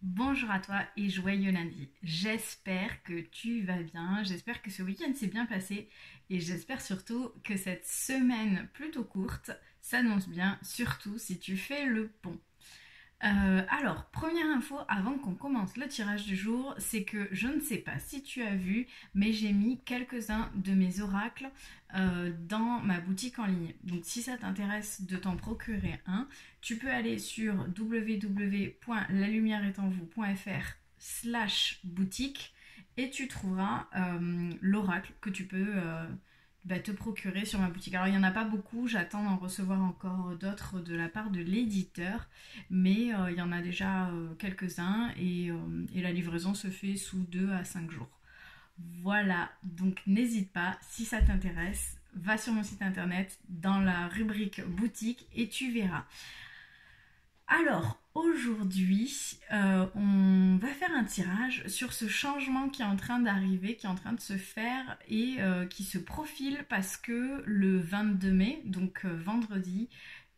Bonjour à toi et joyeux lundi. J'espère que tu vas bien, j'espère que ce week-end s'est bien passé et j'espère surtout que cette semaine plutôt courte s'annonce bien, surtout si tu fais le pont. Alors, première info avant qu'on commence le tirage du jour, c'est que je ne sais pas si tu as vu, mais j'ai mis quelques-uns de mes oracles dans ma boutique en ligne. Donc si ça t'intéresse de t'en procurer un, tu peux aller sur www.lalumièreestenvous.fr/boutique et tu trouveras l'oracle que tu peux te procurer sur ma boutique. Alors il n'y en a pas beaucoup, j'attends d'en recevoir encore d'autres de la part de l'éditeur, mais il y en a déjà quelques-uns et la livraison se fait sous 2 à 5 jours. Voilà, donc n'hésite pas, si ça t'intéresse, va sur mon site internet dans la rubrique boutique et tu verras. Alors aujourd'hui, on va faire un tirage sur ce changement qui est en train d'arriver, qui est en train de se faire et qui se profile parce que le 22 mai, donc vendredi,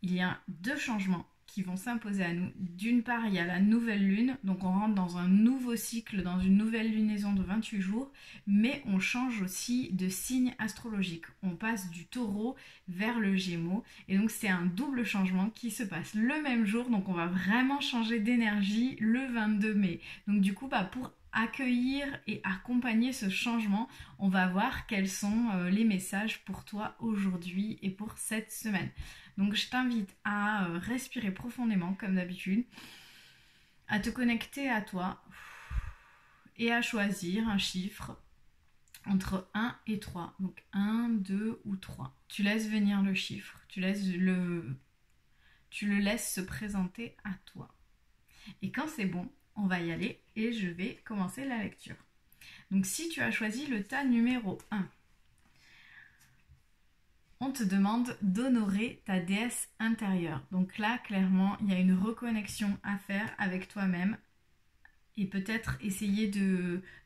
il y a deux changements qui vont s'imposer à nous. D'une part, il y a la nouvelle lune, donc on rentre dans un nouveau cycle, dans une nouvelle lunaison de 28 jours, mais on change aussi de signe astrologique. On passe du taureau vers le gémeaux, et donc c'est un double changement qui se passe le même jour, donc on va vraiment changer d'énergie le 22 mai. Donc du coup, pour accueillir et accompagner ce changement, on va voir quels sont les messages pour toi aujourd'hui et pour cette semaine. Donc je t'invite à respirer profondément comme d'habitude, à te connecter à toi et à choisir un chiffre entre 1 et 3. Donc 1, 2 ou 3. Tu laisses venir le chiffre, tu le laisses se présenter à toi. Et quand c'est bon, on va y aller et je vais commencer la lecture. Donc si tu as choisi le tas numéro 1, on te demande d'honorer ta déesse intérieure. Donc là, clairement, il y a une reconnexion à faire avec toi-même et peut-être essayer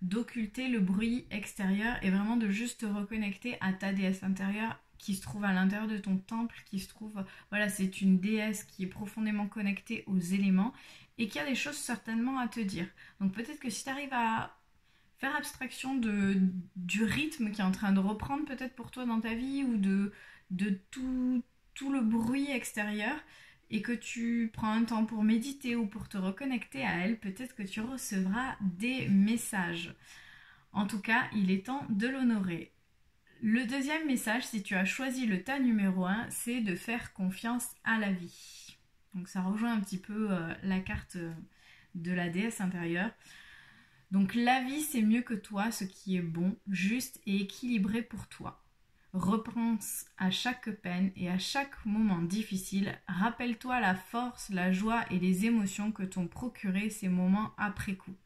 d'occulter le bruit extérieur et vraiment de juste te reconnecter à ta déesse intérieure qui se trouve à l'intérieur de ton temple, qui se trouve, voilà, c'est une déesse qui est profondément connectée aux éléments et qui a des choses certainement à te dire. Donc peut-être que si tu arrives à faire abstraction du rythme qui est en train de reprendre peut-être pour toi dans ta vie ou de tout le bruit extérieur et que tu prends un temps pour méditer ou pour te reconnecter à elle, peut-être que tu recevras des messages. En tout cas, il est temps de l'honorer. Le deuxième message, si tu as choisi le tas numéro 1, c'est de faire confiance à la vie. Donc ça rejoint un petit peu la carte de la déesse intérieure. Donc la vie, c'est mieux que toi, ce qui est bon, juste et équilibré pour toi. Repense à chaque peine et à chaque moment difficile. Rappelle-toi la force, la joie et les émotions que t'ont procuré ces moments après coup.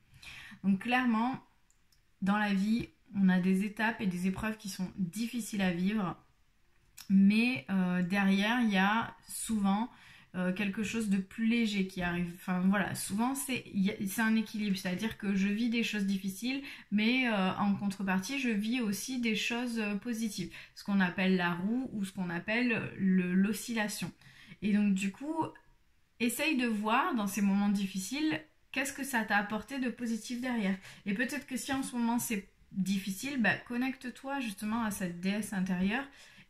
Donc clairement, dans la vie, on a des étapes et des épreuves qui sont difficiles à vivre, mais derrière, il y a souvent quelque chose de plus léger qui arrive. Enfin voilà, souvent c'est un équilibre, c'est-à-dire que je vis des choses difficiles, mais en contrepartie, je vis aussi des choses positives, ce qu'on appelle la roue ou ce qu'on appelle l'oscillation. Et donc du coup, essaye de voir dans ces moments difficiles, qu'est-ce que ça t'a apporté de positif derrière. Et peut-être que si en ce moment c'est difficile, connecte-toi justement à cette déesse intérieure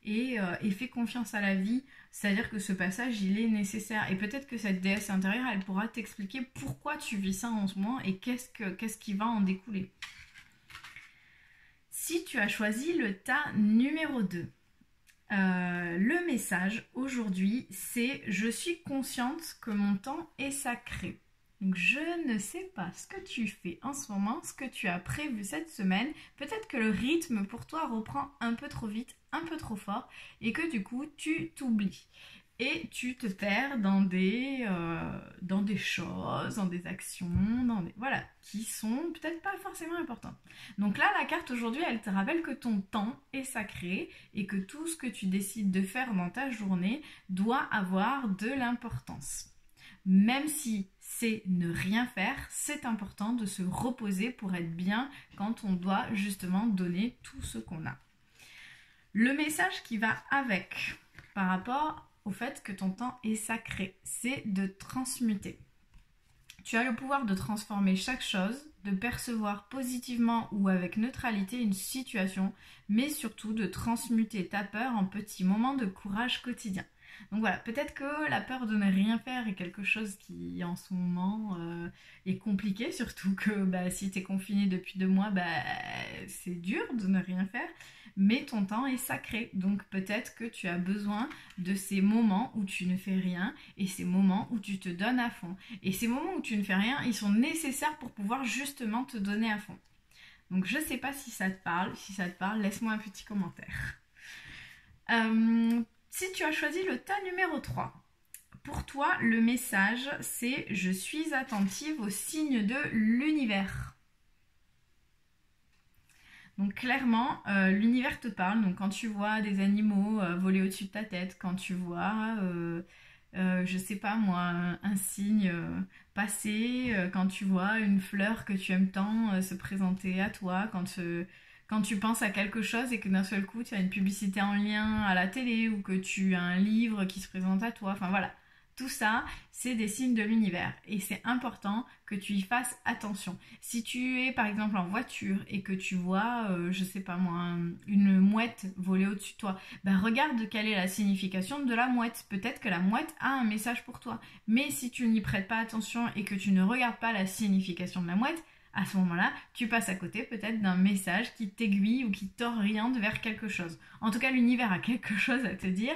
et fais confiance à la vie. C'est-à-dire que ce passage, il est nécessaire. Et peut-être que cette déesse intérieure, elle pourra t'expliquer pourquoi tu vis ça en ce moment et qu'est-ce qui va en découler. Si tu as choisi le tas numéro 2, le message aujourd'hui, c'est « Je suis consciente que mon temps est sacré ». Donc je ne sais pas ce que tu fais en ce moment, ce que tu as prévu cette semaine. Peut-être que le rythme pour toi reprend un peu trop vite, un peu trop fort, et que du coup tu t'oublies. Et tu te perds dans des choses, dans des actions, voilà, qui sont peut-être pas forcément importantes. Donc là, la carte aujourd'hui, elle te rappelle que ton temps est sacré et que tout ce que tu décides de faire dans ta journée doit avoir de l'importance. Même si c'est ne rien faire, c'est important de se reposer pour être bien quand on doit justement donner tout ce qu'on a. Le message qui va avec, par rapport au fait que ton temps est sacré, c'est de transmuter. Tu as le pouvoir de transformer chaque chose, de percevoir positivement ou avec neutralité une situation, mais surtout de transmuter ta peur en petits moments de courage quotidien. Donc voilà, peut-être que la peur de ne rien faire est quelque chose qui en ce moment est compliqué, surtout que si tu es confiné depuis 2 mois, c'est dur de ne rien faire, mais ton temps est sacré. Donc peut-être que tu as besoin de ces moments où tu ne fais rien et ces moments où tu te donnes à fond. Et ces moments où tu ne fais rien, ils sont nécessaires pour pouvoir justement te donner à fond. Donc je sais pas si ça te parle. Si ça te parle, laisse-moi un petit commentaire. Si tu as choisi le tas numéro 3, pour toi, le message, c'est « Je suis attentive aux signes de l'univers ». Donc clairement, l'univers te parle. Donc quand tu vois des animaux voler au-dessus de ta tête, quand tu vois, je sais pas moi, un cygne passer, quand tu vois une fleur que tu aimes tant se présenter à toi, quand tu penses à quelque chose et que d'un seul coup tu as une publicité en lien à la télé ou que tu as un livre qui se présente à toi, enfin voilà. Tout ça, c'est des signes de l'univers et c'est important que tu y fasses attention. Si tu es par exemple en voiture et que tu vois, je sais pas moi, une mouette voler au-dessus de toi, regarde quelle est la signification de la mouette. Peut-être que la mouette a un message pour toi. Mais si tu n'y prêtes pas attention et que tu ne regardes pas la signification de la mouette, à ce moment-là, tu passes à côté peut-être d'un message qui t'aiguille ou qui t'oriente vers quelque chose. En tout cas, l'univers a quelque chose à te dire.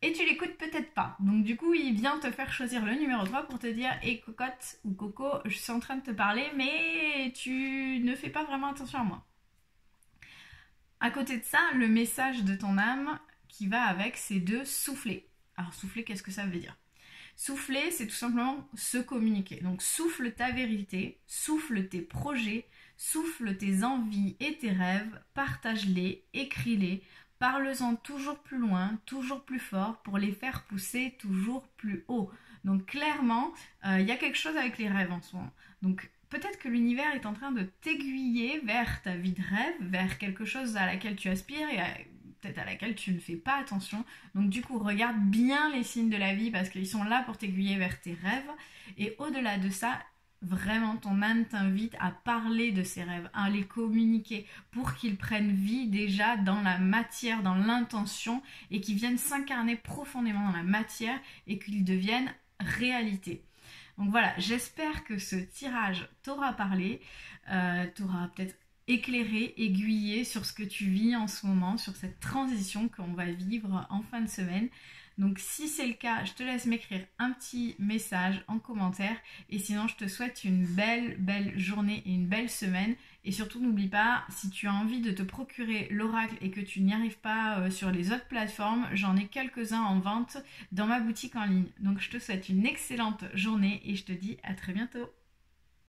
Et tu l'écoutes peut-être pas. Donc du coup, il vient te faire choisir le numéro 3 pour te dire « Hé cocotte ou coco, je suis en train de te parler, mais tu ne fais pas vraiment attention à moi. » À côté de ça, le message de ton âme qui va avec, c'est de souffler. Alors souffler, qu'est-ce que ça veut dire ? Souffler, c'est tout simplement se communiquer. Donc souffle ta vérité, souffle tes projets, souffle tes envies et tes rêves, partage-les, écris-les, parle-en toujours plus loin, toujours plus fort pour les faire pousser toujours plus haut. Donc clairement, il y a quelque chose avec les rêves en ce moment. Donc peut-être que l'univers est en train de t'aiguiller vers ta vie de rêve, vers quelque chose à laquelle tu aspires et peut-être à laquelle tu ne fais pas attention. Donc du coup, regarde bien les signes de la vie parce qu'ils sont là pour t'aiguiller vers tes rêves. Et au-delà de ça, vraiment, ton âme t'invite à parler de ces rêves, à les communiquer pour qu'ils prennent vie déjà dans la matière, dans l'intention et qu'ils viennent s'incarner profondément dans la matière et qu'ils deviennent réalité. Donc voilà, j'espère que ce tirage t'aura parlé, t'aura peut-être éclairé, aiguillé sur ce que tu vis en ce moment, sur cette transition qu'on va vivre en fin de semaine. Donc si c'est le cas, je te laisse m'écrire un petit message en commentaire et sinon je te souhaite une belle journée et une belle semaine. Et surtout n'oublie pas, si tu as envie de te procurer l'oracle et que tu n'y arrives pas sur les autres plateformes, j'en ai quelques-uns en vente dans ma boutique en ligne. Donc je te souhaite une excellente journée et je te dis à très bientôt.